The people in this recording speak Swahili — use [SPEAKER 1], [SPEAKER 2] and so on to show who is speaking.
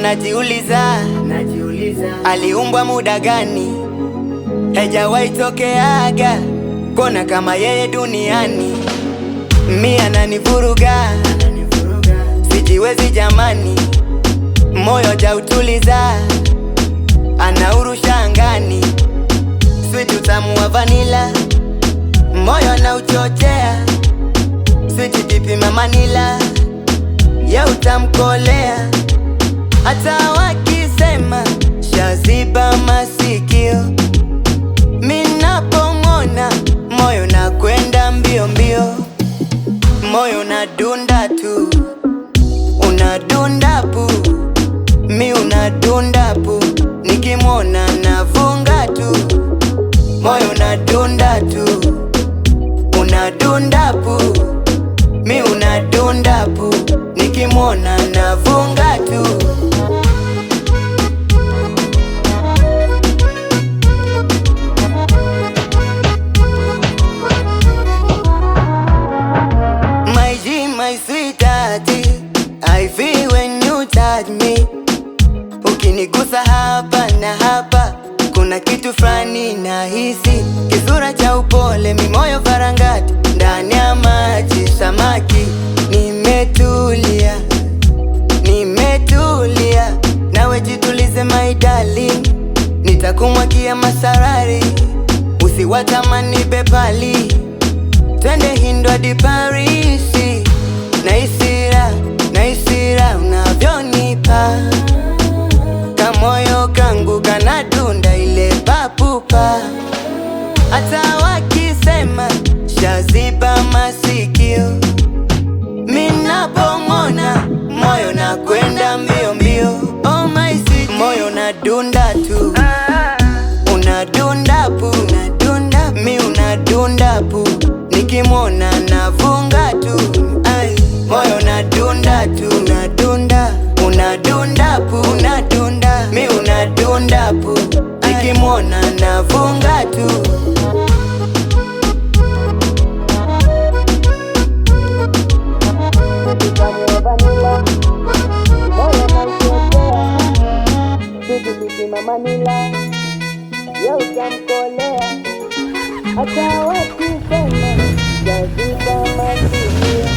[SPEAKER 1] najiuliza aliumbwa muda gani? Hajawahi tokeaga kona kama yeye duniani. Mi ananivuruga, sijiwezi jamani. Moyo jautuliza, anaurusha angani. Sweet utamu wa vanilla, moyo na uchochea. Sweet dipi mamanila, ya utamkolea. Hata wakisema shaziba masikio, minapomona moyo na kwenda mbio mbio. Moyo unadunda tu, unadunda pu. Mi unadunda pu, nikimwona navunga tu. Moyo unadunda tu, unadunda pu. Mi unadunda pu, nikimwona navunga tu. My sweetheart, I feel when you touch me. Ukinigusa hapa na hapa, kuna kitu fulani nahisi. Kisura cha upole, mimoyo varangati, ndani ya maji samaki. Nimetulia, nimetulia, nawe jitulize my darling. Nitakumwagia masarari, usiwatamani bepali. Twende Hindu hadi Parisi, naisira unavyonipa. Kamoyo kangu kanadunda ile papupa. Hata wakisema shaziba masikio, minapomona moyo na kwenda mbio mbio. Oh my sweet, moyo unadunda tu, unadunda pu. Mi unadunda pu, nikimwona navunga tu. Ay, moyo unadunda tu, unadunda pu. Mi unadunda pu, nikimwona navunga tu.
[SPEAKER 2] Ya utamkolea, hata wakisema shaziba masikio.